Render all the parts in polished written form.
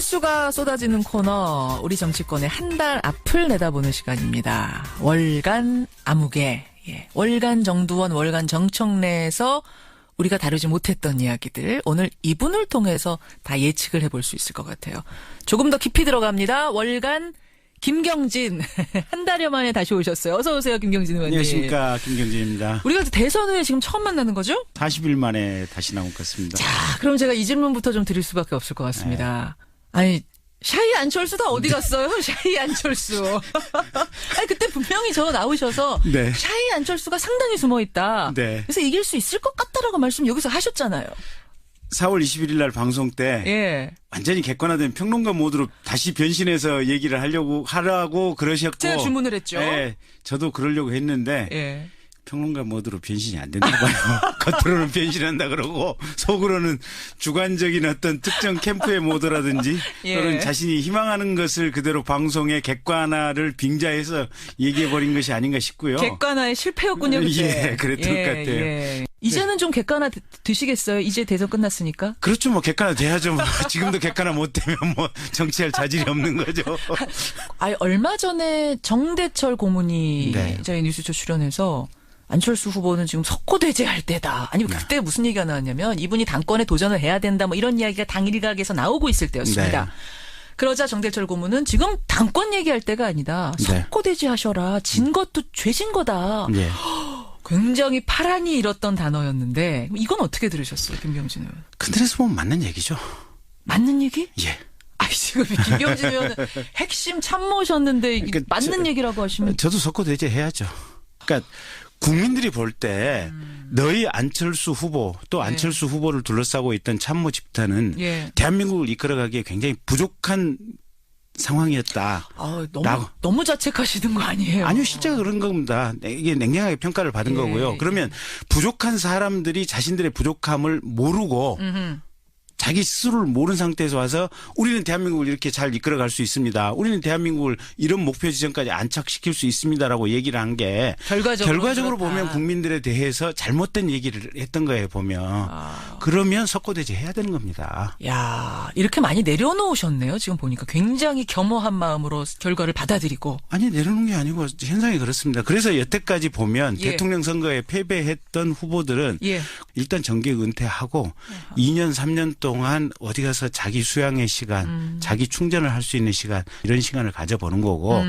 뉴스가 쏟아지는 코너, 우리 정치권의 한 달 앞을 내다보는 시간입니다. 월간 아무개. 예. 월간 정두원, 월간 정청래에서 우리가 다루지 못했던 이야기들, 오늘 이분을 통해서 다 예측을 해볼 수 있을 것 같아요. 조금 더 깊이 들어갑니다. 월간 김경진. 한 달여 만에 다시 오셨어요. 어서 오세요, 김경진 의원님. 안녕하십니까, 김경진입니다. 우리가 대선 후에 지금 처음 만나는 거죠? 40일 만에 다시 나온 것 같습니다. 자, 그럼 제가 이 질문부터 좀 드릴 수밖에 없을 것 같습니다. 아니, 샤이 안철수 다 어디 갔어요? 샤이 안철수. 아니, 그때 분명히 저 나오셔서 네. 샤이 안철수가 상당히 숨어 있다. 네. 그래서 이길 수 있을 것 같다라고 말씀 여기서 하셨잖아요. 4월 21일 날 방송 때 예. 완전히 객관화된 평론가 모드로 다시 변신해서 얘기를 하라고 그러셨고, 제가 주문을 했죠. 네, 저도 그러려고 했는데 예. 평론가 모드로 변신이 안 된다 봐요. 겉으로는 변신한다 그러고 속으로는 주관적인 어떤 특정 캠프의 모드라든지 예. 또는 자신이 희망하는 것을 그대로 방송의 객관화를 빙자해서 얘기해버린 것이 아닌가 싶고요. 객관화에 실패였군요, 그때. 예, 그랬던 것 같아요. 예. 이제는 좀 객관화 드시겠어요? 이제 대선 끝났으니까? 그렇죠. 뭐 객관화 돼야죠. 뭐. 지금도 객관화 못 되면 뭐 정치할 자질이 없는 거죠. 아니, 얼마 전에 정대철 고문이 네. 저희 뉴스쇼 출연해서 안철수 후보는 지금 석고대죄할 때다. 아니, 그때 무슨 얘기가 나왔냐면 이분이 당권에 도전을 해야 된다. 뭐 이런 이야기가 당일각에서 나오고 있을 때였습니다. 네. 그러자 정대철 고문은 지금 당권 얘기할 때가 아니다. 네. 석고대죄하셔라. 진 것도 죄진 거다. 예. 굉장히 파란이 일었던 단어였는데 이건 어떻게 들으셨어요, 김경진 의원? 근데에서 보면 맞는 얘기죠. 맞는 얘기? 예. 아이, 지금 김경진 의원은 핵심 참모셨는데 그러니까 맞는 얘기라고 하시면 저도 석고대죄 해야죠. 그러니까 국민들이 볼 때 너희 안철수 후보 또 안철수 후보를 둘러싸고 있던 참모 집단은 예. 대한민국을 이끌어가기에 굉장히 부족한 상황이었다. 너무 자책하시는 거 아니에요? 아니요, 실제가 그런 겁니다. 이게 냉정하게 평가를 받은 예, 거고요. 그러면 부족한 사람들이 자신들의 부족함을 모르고 자기 스스로를 모르는 상태에서 와서 우리는 대한민국을 이렇게 잘 이끌어갈 수 있습니다. 우리는 대한민국을 이런 목표 지점까지 안착시킬 수 있습니다라고 얘기를 한 게 결과적으로 보면 국민들에 대해서 잘못된 얘기를 했던 거예요, 보면. 그러면 석고대죄 해야 되는 겁니다. 야, 이렇게 많이 내려놓으셨네요. 지금 보니까 굉장히 겸허한 마음으로 결과를 받아들이고. 아니, 내려놓은 게 아니고 현상이 그렇습니다. 그래서 여태까지 보면 예. 대통령 선거에 패배했던 후보들은 예. 일단 정계 은퇴하고 2년, 3년 동안 어디 가서 자기 수양의 시간, 자기 충전을 할 수 있는 시간, 이런 시간을 가져보는 거고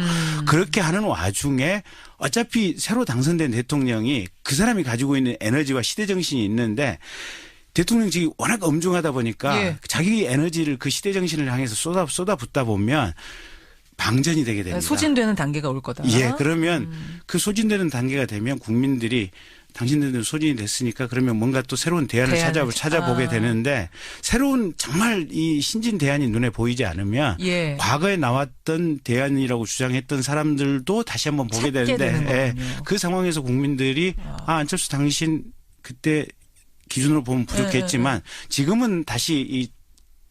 그렇게 하는 와중에 어차피 새로 당선된 대통령이 그 사람이 가지고 있는 에너지와 시대정신이 있는데 대통령직이 워낙 엄중하다 보니까 예. 자기 에너지를 그 시대정신을 향해서 쏟아붓다 보면 방전이 되게 됩니다. 소진되는 단계가 올 거다. 예, 그러면 그 소진되는 단계가 되면 국민들이 당신들은 소진이 됐으니까 그러면 뭔가 또 새로운 대안을 찾아보게 되는데 새로운 정말 이 신진 대안이 눈에 보이지 않으면 예. 과거에 나왔던 대안이라고 주장했던 사람들도 다시 한번 보게 되는데 예, 그 상황에서 국민들이 안철수 당신 그때 기준으로 보면 부족했지만 지금은 다시 이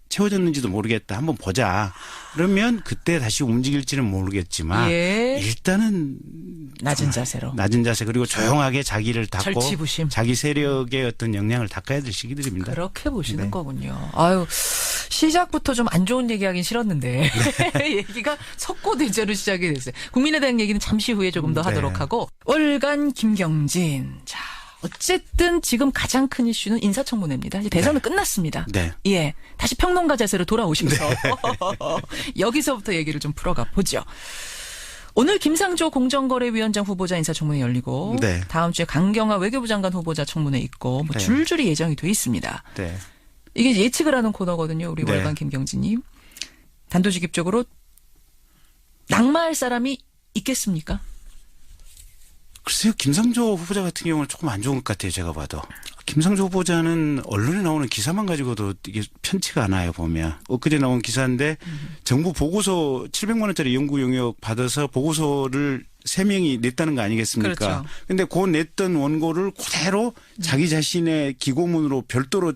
채워졌는지도 모르겠다. 한번 보자. 그러면 그때 다시 움직일지는 모르겠지만 예. 일단은 낮은 자세로. 낮은 자세 그리고 조용하게 자기를 닦고 절치부심. 자기 세력의 어떤 역량을 닦아야 될 시기들입니다. 그렇게 보시는 네. 거군요. 아유, 시작부터 좀 안 좋은 얘기하긴 싫었는데 얘기가 석고대죄로 시작이 됐어요. 국민의당 얘기는 잠시 후에 조금 더 하도록 하고 월간 김경진. 자, 어쨌든 지금 가장 큰 이슈는 인사청문회입니다. 이제 대선은 끝났습니다. 네. 예, 다시 평론가 자세로 돌아오시면서 여기서부터 얘기를 좀 풀어가 보죠. 오늘 김상조 공정거래위원장 후보자 인사청문회 열리고 네. 다음 주에 강경화 외교부 장관 후보자 청문회 있고 뭐 네. 줄줄이 예정이 돼 있습니다. 네. 이게 예측을 하는 코너거든요. 우리 네. 월간 김경진님. 단도직입적으로 낙마할 사람이 있겠습니까? 글쎄요. 김상조 후보자 같은 경우는 조금 안 좋은 것 같아요. 제가 봐도. 김상조 후보자는 언론에 나오는 기사만 가지고도 이게 편치가 않아요. 보면. 엊그제 나온 기사인데 정부 보고서 700만 원짜리 연구 용역 받아서 보고서를 3명이 냈다는 거 아니겠습니까? 그렇죠. 근데 그 냈던 원고를 그대로 자기 자신의 기고문으로 별도로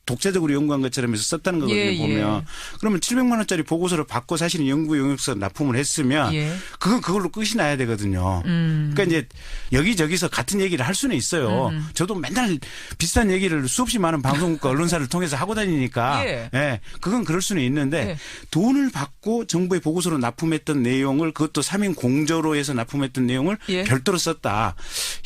독자적으로 연구한 것처럼 해서 썼다는 거거든요. 예, 보면. 그러면 700만 원짜리 보고서를 받고 사실은 연구 용역서 납품을 했으면 그건 그걸로 끝이 나야 되거든요. 그러니까 이제 여기저기서 같은 얘기를 할 수는 있어요. 저도 맨날 비슷한 얘기를 수없이 많은 방송국과 언론사를 통해서 하고 다니니까 예, 그건 그럴 수는 있는데 돈을 받고 정부의 보고서로 납품했던 내용을 그것도 사민 공저로 해서 납품했던 내용을 별도로 썼다.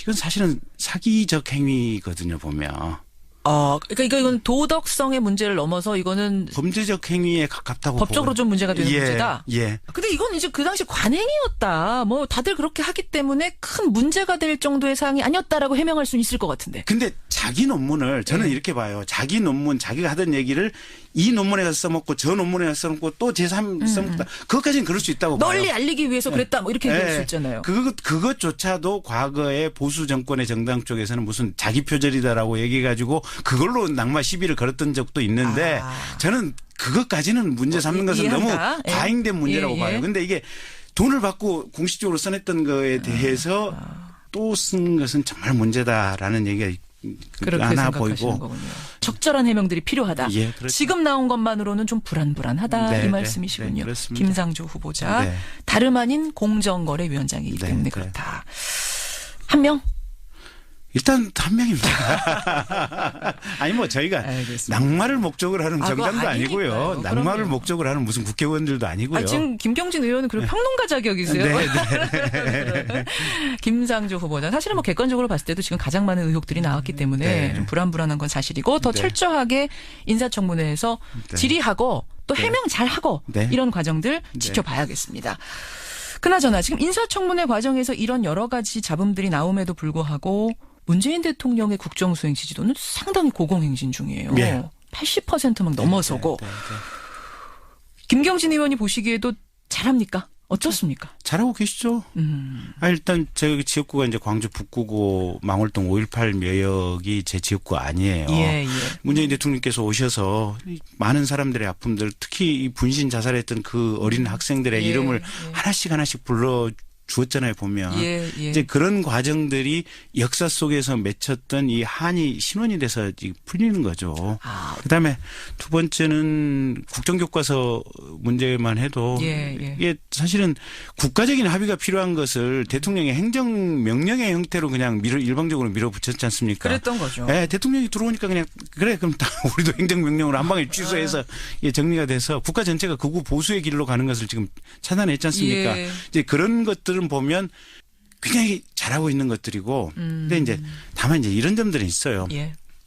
이건 사실은 사기적 행위거든요, 보면. 그러니까 이건 도덕성의 문제를 넘어서 이거는 범죄적 행위에 가깝다고 법적으로 좀 문제가 되는 문제다. 예. 근데 이건 이제 그 당시 관행이었다. 뭐 다들 그렇게 하기 때문에 큰 문제가 될 정도의 사항이 아니었다라고 해명할 수는 있을 것 같은데. 근데 자기 논문을 저는 이렇게 봐요. 자기 논문 자기가 하던 얘기를 이 논문에 가서 써먹고 저 논문에 가서 써먹고 또 제3 써먹다. 그것까지는 그럴 수 있다고 봐요. 널리 알리기 위해서 그랬다. 뭐 이렇게 얘기할 수 있잖아요. 그것조차도 과거에 보수 정권의 정당 쪽에서는 무슨 자기 표절이다라고 얘기해가지고 그걸로 낙마 시비를 걸었던 적도 있는데 저는 그것까지는 문제 삼는 것은 너무 과잉된 문제라고 봐요. 근데 이게 돈을 받고 공식적으로 써냈던 거에 대해서 또 쓴 것은 정말 문제다라는 얘기가 그렇게 하나 생각하시는 보이고 거군요. 적절한 해명들이 필요하다. 예, 그렇죠. 지금 나온 것만으로는 좀 불안불안하다 이 말씀이시군요. 김상조 후보자 다름 아닌 공정거래위원장이기 때문에 그렇다. 한 명? 일단 한 명입니다. 아니 뭐 저희가 알겠습니다. 낙마를 목적으로 하는 정당도 아니고요. 낙마를 그럼요. 목적으로 하는 무슨 국회의원들도 아니고요. 지금 김경진 의원은 그리고 평론가 자격이세요. 김상조 후보자 사실은 뭐 객관적으로 봤을 때도 지금 가장 많은 의혹들이 나왔기 때문에 좀 불안불안한 건 사실이고 더 철저하게 인사청문회에서 질의하고 또 해명 잘하고 이런 과정들 지켜봐야겠습니다. 그나저나 지금 인사청문회 과정에서 이런 여러 가지 잡음들이 나옴에도 불구하고 문재인 대통령의 국정수행 지지도는 상당히 고공행진 중이에요. 80% 막 넘어서고. 김경진 의원이 보시기에도 잘합니까? 어떻습니까? 잘하고 계시죠. 일단 저희 지역구가 이제 광주 북구고 망월동 5.18 매역이 제 지역구가 아니에요. 문재인 대통령께서 오셔서 많은 사람들의 아픔들 특히 이 분신 자살했던 그 어린 학생들의 이름을 하나씩 불러 주었잖아요, 보면. 이제 그런 과정들이 역사 속에서 맺혔던 이 한이 신원이 돼서 풀리는 거죠. 그다음에 두 번째는 국정교과서 문제만 해도 이게 사실은 국가적인 합의가 필요한 것을 대통령의 행정명령의 형태로 그냥 일방적으로 밀어붙였지 않습니까? 그랬던 거죠. 대통령이 들어오니까 그냥 그래 그럼 우리도 행정명령으로 한 방에 취소해서 정리가 돼서 국가 전체가 극우 보수의 길로 가는 것을 지금 차단했지 않습니까? 이제 그런 것들은 보면 굉장히 잘하고 있는 것들이고 근데 이제 다만 이제 이런 점들은 있어요.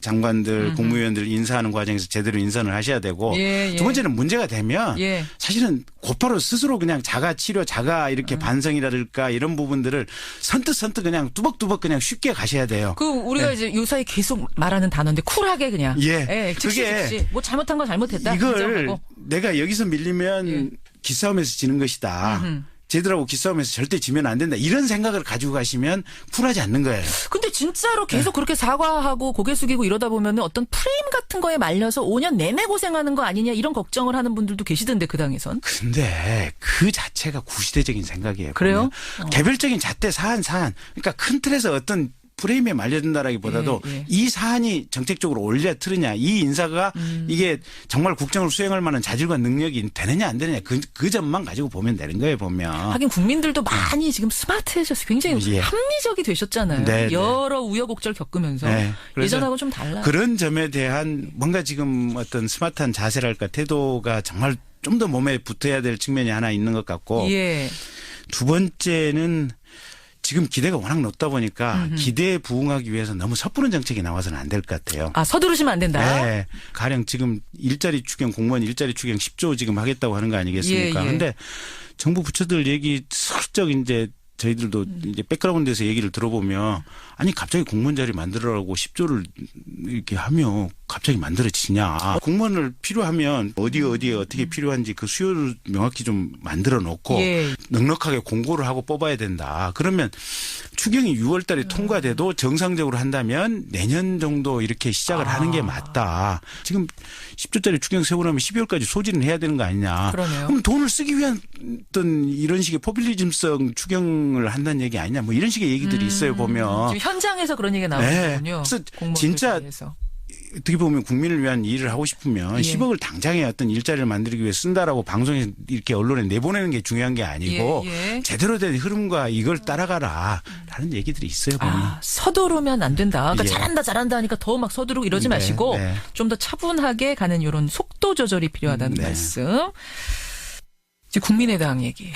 장관들, 국무위원들 인사하는 과정에서 제대로 인선을 하셔야 되고 두 번째는 문제가 되면 사실은 곧바로 스스로 그냥 자가 치료, 자가 이렇게 반성이라든가 이런 부분들을 선뜻 그냥 뚜벅뚜벅 그냥 쉽게 가셔야 돼요. 우리가 이제 요사이 계속 말하는 단어인데 쿨하게 그냥. 즉시 뭐 잘못한 건 잘못했다. 이걸 인정하고. 내가 여기서 밀리면 기싸움에서 지는 것이다. 쟤들하고 기싸움에서 절대 지면 안 된다. 이런 생각을 가지고 가시면 쿨하지 않는 거예요. 근데 진짜로 계속 그렇게 사과하고 고개 숙이고 이러다 보면 어떤 프레임 같은 거에 말려서 5년 내내 고생하는 거 아니냐 이런 걱정을 하는 분들도 계시던데 그 당에선. 근데 그 자체가 구시대적인 생각이에요. 그래요? 개별적인 잣대 사안. 그러니까 큰 틀에서 어떤 프레임에 말려든다라기보다도 이 사안이 정책적으로 옳냐 틀으냐 이 인사가 이게 정말 국정을 수행할 만한 자질과 능력이 되느냐 안 되느냐 그 점만 가지고 보면 되는 거예요 보면. 하긴 국민들도 많이 지금 스마트해져서 굉장히 합리적이 되셨잖아요. 여러 우여곡절 겪으면서 예전하고 좀 달라요. 그런 점에 대한 뭔가 지금 어떤 스마트한 자세랄까 태도가 정말 좀 더 몸에 붙어야 될 측면이 하나 있는 것 같고 두 번째는 지금 기대가 워낙 높다 보니까 기대에 부응하기 위해서 너무 섣부른 정책이 나와서는 안 될 것 같아요. 서두르시면 안 된다. 가령 지금 일자리 추경 공무원 일자리 추경 10조 지금 하겠다고 하는 거 아니겠습니까? 그런데 정부 부처들 얘기 슬쩍 이제 저희들도 이제 백그라운드에서 얘기를 들어보면 아니 갑자기 공무원 자리 만들어라고 10조를 이렇게 하면 갑자기 만들어지냐. 공무원을 필요하면 어디에 어떻게 필요한지 그 수요를 명확히 좀 만들어 놓고 넉넉하게 공고를 하고 뽑아야 된다. 그러면 추경이 6월 달에 통과돼도 정상적으로 한다면 내년 정도 이렇게 시작을 하는 게 맞다. 지금 10조짜리 추경 세우고 나면 12월까지 소진을 해야 되는 거 아니냐. 그럼 돈을 쓰기 위한 어떤 이런 식의 포퓰리즘성 추경을 한다는 얘기 아니냐. 뭐 이런 식의 얘기들이 있어요 보면. 지금 현장에서 그런 얘기가 나오는군요. 그래서 진짜 어떻게 보면 국민을 위한 일을 하고 싶으면 예. 10억을 당장에 어떤 일자리를 만들기 위해 쓴다라고 방송에 이렇게 언론에 내보내는 게 중요한 게 아니고 예, 예. 제대로 된 흐름과 이걸 따라가라라는 얘기들이 있어요. 보면. 서두르면 안 된다. 그러니까 예. 잘한다 하니까 더 막 서두르고 이러지 네, 마시고 네. 좀 더 차분하게 가는 이런 속도 조절이 필요하다는 네. 말씀. 이제 국민의당 얘기.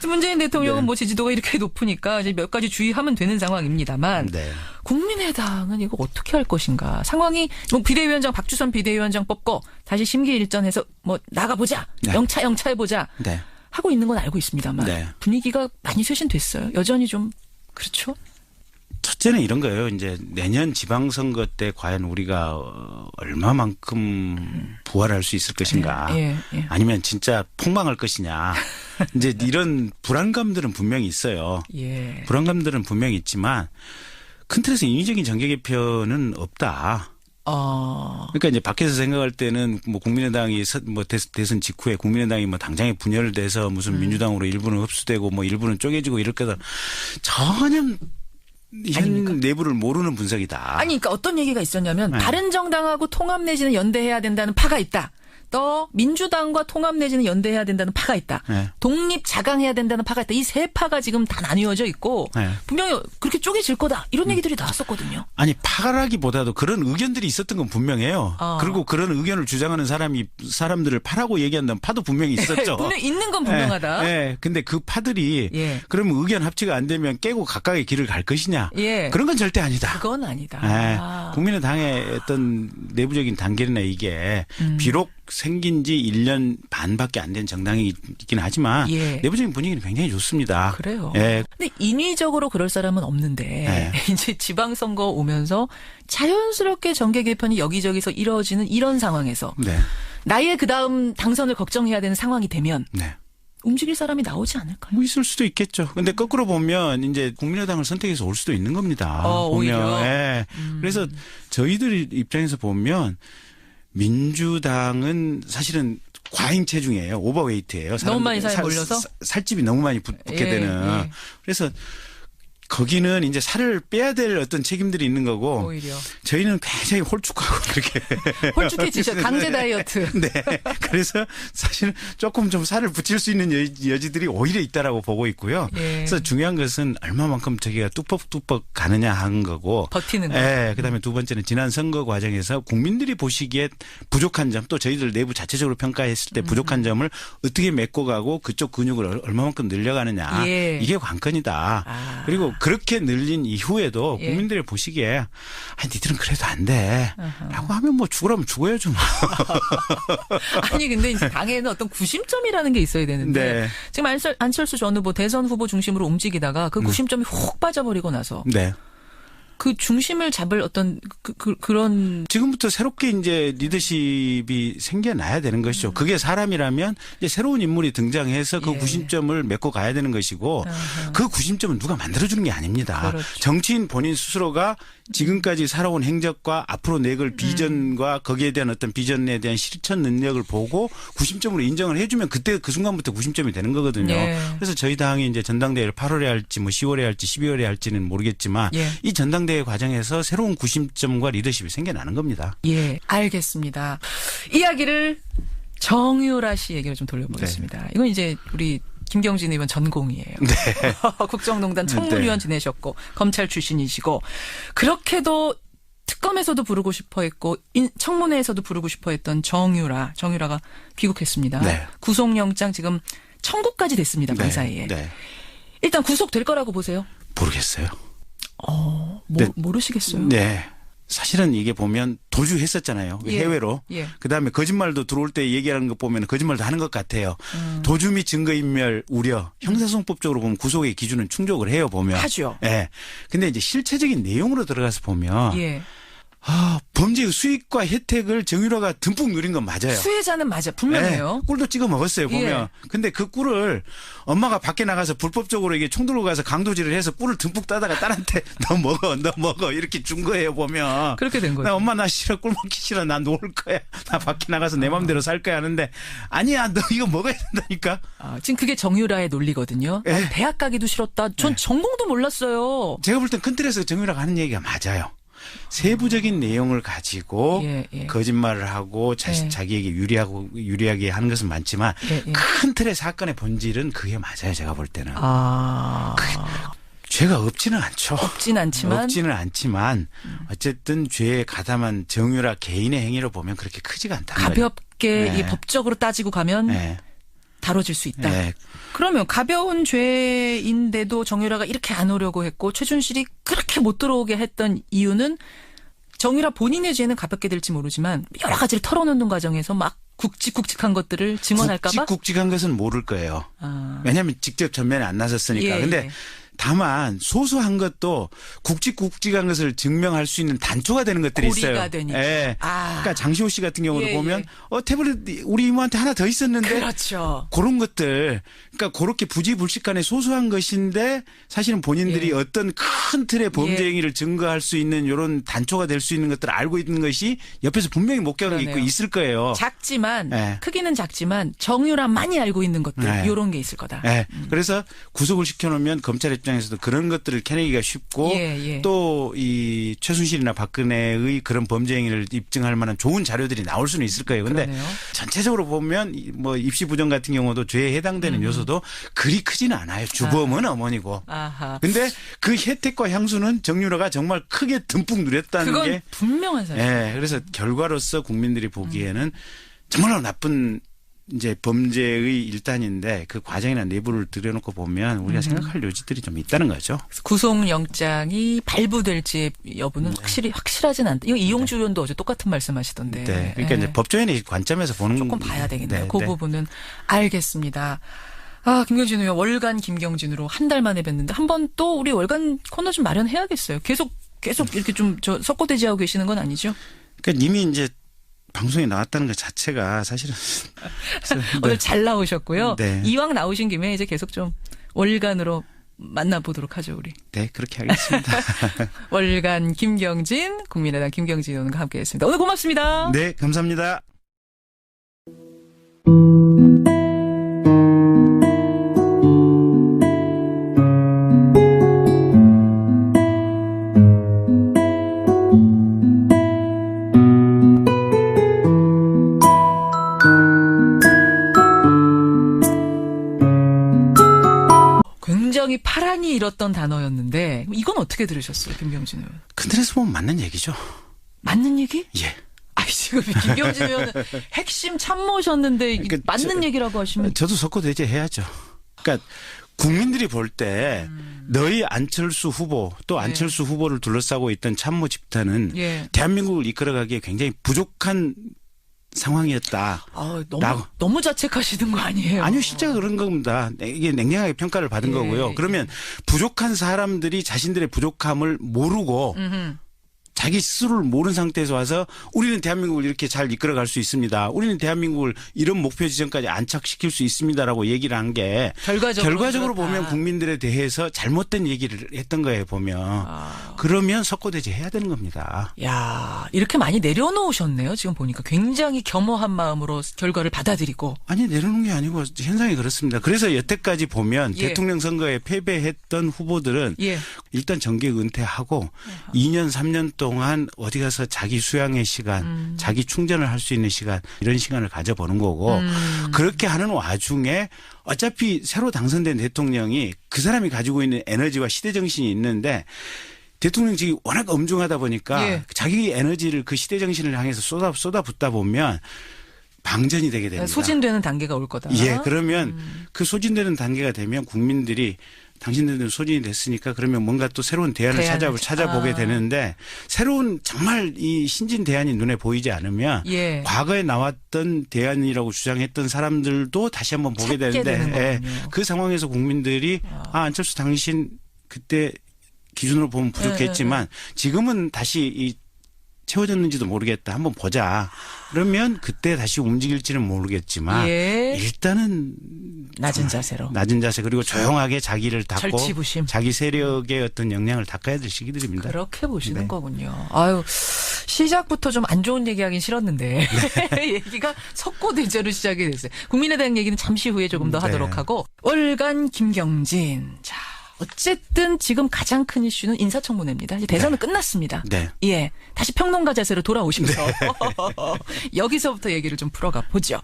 문재인 대통령은 네. 뭐 지지도가 이렇게 높으니까 이제 몇 가지 주의하면 되는 상황입니다만 네. 국민의당은 이거 어떻게 할 것인가. 상황이 뭐 비대위원장 박주선 비대위원장 뽑고 다시 심기일전해서 뭐 나가보자. 네. 영차 해보자. 네. 하고 있는 건 알고 있습니다만 네. 분위기가 많이 쇄신됐어요. 여전히 좀 그렇죠. 첫째는 이런 거예요. 이제 내년 지방선거 때 과연 우리가 얼마만큼 부활할 수 있을 것인가. 예, 예. 아니면 진짜 폭망할 것이냐. 이제 이런 불안감들은 분명히 있어요. 예. 불안감들은 분명히 있지만 큰 틀에서 인위적인 정계 개편은 없다. 그러니까 이제 밖에서 생각할 때는 뭐 국민의당이 뭐 대선 직후에 국민의당이 뭐 당장에 분열돼서 무슨 민주당으로 일부는 흡수되고 뭐 일부는 쪼개지고 이럴 거다. 전혀 현 아닙니까? 내부를 모르는 분석이다. 아니, 그러니까 어떤 얘기가 있었냐면 네. 다른 정당하고 통합 내지는 연대해야 된다는 파가 있다. 또 민주당과 통합 내지는 연대해야 된다는 파가 있다. 네. 독립 자강해야 된다는 파가 있다. 이 세 파가 지금 다 나뉘어져 있고 네. 분명히 그렇게 쪼개질 거다. 이런 얘기들이 나왔었거든요. 아니 파라기보다도 그런 의견들이 있었던 건 분명해요. 그리고 그런 의견을 주장하는 사람들을 파라고 얘기한다면 파도 분명히 있었죠. 분명히 있는 건 분명하다. 네. 근데 그 파들이 예. 그러면 의견 합치가 안 되면 깨고 각각의 길을 갈 것이냐. 예. 그런 건 절대 아니다. 그건 아니다. 네. 국민의당의 어떤 내부적인 단계나 이게 비록 생긴 지 1년 반밖에 안 된 정당이긴 하지만 예. 내부적인 분위기는 굉장히 좋습니다. 그래요. 예. 근데 인위적으로 그럴 사람은 없는데 네. 이제 지방선거 오면서 자연스럽게 정계 개편이 여기저기서 이루어지는 이런 상황에서 네. 나의 그다음 당선을 걱정해야 되는 상황이 되면 네. 움직일 사람이 나오지 않을까요? 뭐 있을 수도 있겠죠. 근데 거꾸로 보면 이제 국민의당을 선택해서 올 수도 있는 겁니다. 오히려. 예. 그래서 저희들 입장에서 보면 민주당은 사실은 과잉 체중이에요. 오버웨이트예요. 너무 많이 몰려서? 살집이 너무 많이 붙게 예, 되는. 예. 그래서 거기는 이제 살을 빼야 될 어떤 책임들이 있는 거고 오히려. 저희는 굉장히 홀쭉하고 그렇게 홀쭉해지셔. 강제 다이어트. 네. 그래서 사실은 조금 좀 살을 붙일 수 있는 여지들이 오히려 있다라고 보고 있고요. 예. 그래서 중요한 것은 얼마만큼 저기가 뚜벅뚜벅 가느냐 하는 거고. 버티는 거. 네. 그다음에 두 번째는 지난 선거 과정에서 국민들이 보시기에 부족한 점 또 저희들 내부 자체적으로 평가했을 때 부족한 점을 어떻게 메꿔가고 그쪽 근육을 얼마만큼 늘려가느냐. 예. 이게 관건이다. 그리고 그렇게 늘린 이후에도 예. 국민들이 보시기에 니들은 그래도 안 돼. 라고 하면 뭐 죽으라면 죽어야죠. 뭐. 아니 근데 이제 당에는 어떤 구심점이라는 게 있어야 되는데 네. 지금 안철수 전 후보 대선 후보 중심으로 움직이다가 그 구심점이 훅 빠져버리고 나서 네. 그 중심을 잡을 어떤 그런 지금부터 새롭게 이제 리더십이 생겨나야 되는 것이죠. 그게 사람이라면 이제 새로운 인물이 등장해서 그 예. 구심점을 메꿔 가야 되는 것이고 그 구심점은 누가 만들어주는 게 아닙니다. 그렇죠. 정치인 본인 스스로가 지금까지 살아온 행적과 앞으로 내걸 비전과 거기에 대한 어떤 비전에 대한 실천 능력을 보고 구심점으로 인정을 해주면 그때 그 순간부터 구심점이 되는 거거든요. 예. 그래서 저희 당이 이제 전당대회를 8월에 할지 뭐 10월에 할지 12월에 할지는 모르겠지만 예. 이 전당대회 과정에서 새로운 구심점과 리더십이 생겨나는 겁니다. 예, 알겠습니다. 이야기를 정유라 씨 얘기를 좀 돌려보겠습니다. 이건 이제 우리 김경진 의원 전공이에요. 네. 국정농단 청문위원 지내셨고 검찰 출신이시고 그렇게도 특검에서도 부르고 싶어했고 청문회에서도 부르고 싶어했던 정유라가 귀국했습니다. 네. 구속영장 지금 청구까지 됐습니다. 그 네. 사이에. 네. 일단 구속될 거라고 보세요? 모르겠어요. 네. 모르시겠어요? 네. 사실은 이게 보면 도주했었잖아요. 예. 해외로. 예. 그다음에 거짓말도 들어올 때 얘기하는 거 보면 거짓말도 하는 것 같아요. 도주 및 증거인멸 우려. 형사소송법적으로 보면 구속의 기준은 충족을 해요. 보면. 하죠. 예. 근데 이제 실체적인 내용으로 들어가서 보면 예. 범죄의 수익과 혜택을 정유라가 듬뿍 누린 건 맞아요. 수혜자는 맞아. 분명해요. 네, 꿀도 찍어 먹었어요, 보면. 예. 근데 그 꿀을 엄마가 밖에 나가서 불법적으로 이게 총 들고 가서 강도질을 해서 꿀을 듬뿍 따다가 딸한테 너 먹어. 이렇게 준 거예요, 보면. 그렇게 된 거죠. 나 엄마 나 싫어. 꿀 먹기 싫어. 나 놀 거야. 나 밖에 나가서 내 맘대로 살 거야 하는데 아니야. 너 이거 먹어야 된다니까. 지금 그게 정유라의 논리거든요. 예. 대학 가기도 싫었다. 전 전공도 몰랐어요. 제가 볼 땐 큰 틀에서 정유라가 하는 얘기가 맞아요. 세부적인 내용을 가지고 예, 예. 거짓말을 하고 예. 자기에게 유리하게 하는 것은 많지만 예, 예. 큰 틀의 사건의 본질은 그게 맞아요. 제가 볼 때는. 아. 죄가 없지는 않죠. 없진 않지만. 없지는 않지만 어쨌든 죄에 가담한 정유라 개인의 행위로 보면 그렇게 크지가 않다는 거예요. 가볍게 네. 이 법적으로 따지고 가면 네. 다뤄질 수 있다. 네. 그러면 가벼운 죄인데도 정유라가 이렇게 안 오려고 했고 최준실이 그렇게 못 들어오게 했던 이유는 정유라 본인의 죄는 가볍게 될지 모르지만 여러 가지를 털어놓는 과정에서 막 굵직굵직한 것들을 증언할까 봐? 굵직굵직한 것은 모를 거예요. 아. 왜냐하면 직접 전면에 안 나섰으니까. 예, 근데 예. 다만 소소한 것도 것을 증명할 수 있는 단초가 되는 것들이 고리가 있어요. 되니까. 예. 아. 그러니까 장시호 씨 같은 경우도 예, 보면 예. 태블릿 우리 이모한테 하나 더 있었는데 그렇죠. 그런 것들 그러니까 그렇게 부지불식간에 소소한 것인데 사실은 본인들이 예. 어떤 큰 틀의 범죄 예. 행위를 증거할 수 있는 이런 단초가 될 수 있는 것들을 알고 있는 것이 옆에서 분명히 목격하고 있고 그러네요. 있을 거예요. 작지만 예. 크기는 작지만 정유라만이 알고 있는 것들 네. 이런 게 있을 거다. 네. 그래서 구속을 시켜놓으면 검찰 입장에서도 그런 것들을 캐내기가 쉽고 예, 예. 또 이 최순실이나 박근혜의 그런 범죄 행위를 입증할 만한 좋은 자료들이 나올 수는 있을 거예요. 근데 그러네요. 전체적으로 보면 뭐 입시 부정 같은 경우도 죄에 해당되는 요소도 그리 크지는 않아요. 주범은 어머니고. 아하. 근데 그 혜택과 향수는 정유라가 정말 크게 듬뿍 누렸다는 그건 게 분명한 사실. 예, 그래서 결과로서 국민들이 보기에는 정말로 나쁜 이제 범죄의 일단인데 그 과정이나 내부를 들여놓고 보면 우리가 생각할 요지들이 좀 있다는 거죠. 구속영장이 발부될지 여부는 확실하진 않다. 이거 이용주 의원도 어제 똑같은 말씀하시던데. 네. 그러니까 예. 이제 법조인의 관점에서 보는 조금 봐야 되겠네요. 네, 그 네. 부분은 알겠습니다. 아, 김경진 의원 월간 김경진으로 한 달 만에 뵀는데 한 번 또 우리 월간 코너 좀 마련해야겠어요. 계속 이렇게 좀 석고대지하고 계시는 건 아니죠? 그러니까 이미 이제 방송에 나왔다는 것 자체가 사실은 오늘 잘 나오셨고요. 네. 이왕 나오신 김에 이제 계속 좀 월간으로 만나보도록 하죠, 우리. 네, 그렇게 하겠습니다. 월간 김경진, 국민의당 김경진 의원과 함께했습니다. 오늘 고맙습니다. 네, 감사합니다. 굉장히 파란이 일었던 단어였는데 이건 어떻게 들으셨어요, 김경진 의원? 큰틀에서 보면 맞는 얘기죠. 맞는 얘기? 예. 아이, 지금 김경진 의원은 핵심 참모셨는데 그러니까 맞는 얘기라고 하시면 저도 석고대죄 해야죠. 그러니까 국민들이 볼 때 너희 안철수 후보 또 네. 안철수 후보를 둘러싸고 있던 참모 집단은 예. 대한민국을 이끌어가기에 굉장히 부족한 상황이었다. 너무 자책하시는 거 아니에요? 아니요, 실제가 그런 겁니다. 이게 냉정하게 평가를 받은 예, 거고요. 예. 그러면 부족한 사람들이 자신들의 부족함을 모르고 자기 스스로를 모르는 상태에서 와서 우리는 대한민국을 이렇게 잘 이끌어갈 수 있습니다. 우리는 대한민국을 이런 목표 지점까지 안착시킬 수 있습니다라고 얘기를 한 게 결과적으로 그렇다. 보면 국민들에 대해서 잘못된 얘기를 했던 거예요. 보면. 그러면 석고대죄 해야 되는 겁니다. 야, 이렇게 많이 내려놓으셨네요. 지금 보니까 굉장히 겸허한 마음으로 결과를 받아들이고. 아니 내려놓은 게 아니고 현상이 그렇습니다. 그래서 여태까지 보면 예. 대통령 선거에 패배했던 후보들은 예. 일단 정계 은퇴하고 2년 3년 동안 어디 가서 자기 수양의 시간, 자기 충전을 할 수 있는 시간 이런 시간을 가져보는 거고 그렇게 하는 와중에 어차피 새로 당선된 대통령이 그 사람이 가지고 있는 에너지와 시대정신이 있는데 대통령직이 워낙 엄중하다 보니까 예. 자기 에너지를 그 시대정신을 향해서 쏟아붓다 보면 방전이 되게 됩니다. 소진되는 단계가 올 거다. 예, 그러면 그 소진되는 단계가 되면 국민들이 당신들은 소진이 됐으니까 그러면 뭔가 또 새로운 대안을 찾아보게 되는데 새로운 정말 이 신진 대안이 눈에 보이지 않으면 예. 과거에 나왔던 대안이라고 주장했던 사람들도 다시 한번 보게 찾게 되는 되는데 거군요. 그 상황에서 국민들이 안철수 당신 그때 기준으로 보면 부족했지만 지금은 다시 이 채워졌는지도 모르겠다. 한번 보자. 그러면 그때 다시 움직일지는 모르겠지만 예. 일단은 낮은 자세로. 낮은 자세 그리고 조용하게 자기를 닦고 절치부심. 자기 세력의 어떤 역량을 닦아야 될 시기들입니다. 그렇게 보시는 네. 거군요. 아유, 시작부터 좀 안 좋은 얘기하긴 싫었는데 얘기가 석고대죄로 시작이 됐어요. 국민의당 얘기는 잠시 후에 조금 더 하도록 네. 하고 월간 김경진. 자, 어쨌든 지금 가장 큰 이슈는 인사청문회입니다. 이제 대선은 끝났습니다. 네. 예. 다시 평론가 자세로 돌아오시면서 여기서부터 얘기를 좀 풀어가 보죠.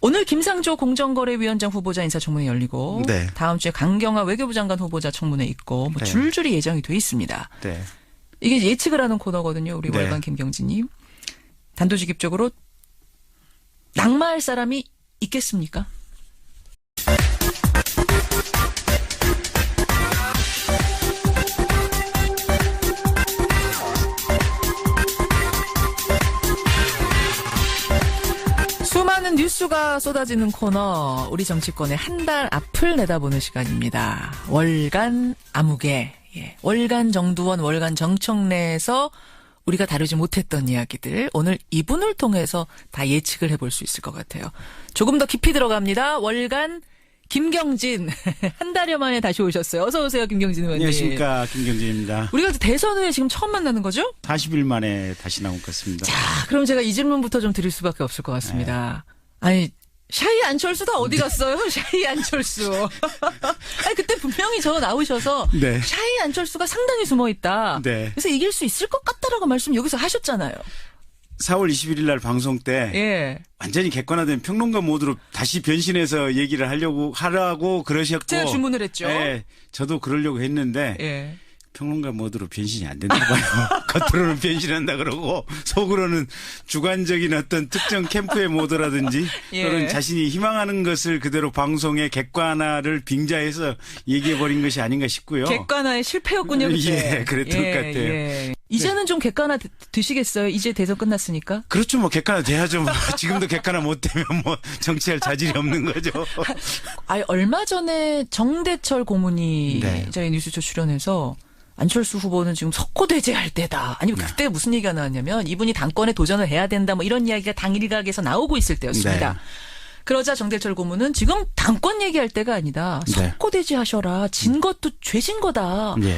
오늘 김상조 공정거래위원장 후보자 인사청문회 열리고 네. 다음 주에 강경화 외교부 장관 후보자 청문회 있고 뭐 네. 줄줄이 예정이 돼 있습니다. 네. 이게 예측을 하는 코너거든요. 우리 네. 월간 김경진님. 단도직입적으로 낙마할 사람이 있겠습니까? 수많은 뉴스가 쏟아지는 코너 우리 정치권의 한 달 앞을 내다보는 시간입니다. 월간 아무개. 예. 월간 정두원, 월간 정청래에서 우리가 다루지 못했던 이야기들 오늘 이분을 통해서 다 예측을 해볼 수 있을 것 같아요. 조금 더 깊이 들어갑니다. 월간 김경진. 한 달여 만에 다시 오셨어요. 어서 오세요, 김경진 의원님. 안녕하십니까, 김경진입니다. 우리가 대선 후에 지금 처음 만나는 거죠? 40일 만에 다시 나온 것 같습니다. 자, 그럼 제가 이 질문부터 좀 드릴 수밖에 없을 것 같습니다. 아니, 샤이 안철수 다 어디 갔어요? 샤이 안철수. 아니, 그때 분명히 저 나오셔서 네. 샤이 안철수가 상당히 숨어 있다. 네. 그래서 이길 수 있을 것 같다라고 말씀 여기서 하셨잖아요. 4월 21일 날 방송 때 예. 완전히 객관화된 평론가 모드로 다시 변신해서 얘기를 하라고 그러셨고 제가 주문을 했죠. 네, 저도 그러려고 했는데 예. 평론가 모드로 변신이 안 된다 봐요. 겉으로는 변신한다 그러고 속으로는 주관적인 어떤 특정 캠프의 모드라든지 예. 또는 자신이 희망하는 것을 그대로 방송의 객관화를 빙자해서 얘기해버린 것이 아닌가 싶고요. 객관화의 실패였군요. 그때. 예, 그랬던 것 같아요. 예. 이제는 좀 객관화 드시겠어요? 이제 대선 끝났으니까. 그렇죠. 뭐 객관화 돼야죠. 뭐. 지금도 객관화 못 되면 뭐 정치할 자질이 없는 거죠. 아니, 얼마 전에 정대철 고문이 네. 저희 뉴스쇼 출연해서 안철수 후보는 지금 석고대죄할 때다. 아니 그때 무슨 얘기가 나왔냐면 이분이 당권에 도전을 해야 된다. 뭐 이런 이야기가 당일각에서 나오고 있을 때였습니다. 네. 그러자 정대철 고문은 지금 당권 얘기할 때가 아니다. 네. 석고대죄 하셔라. 진 것도 죄진 거다. 예.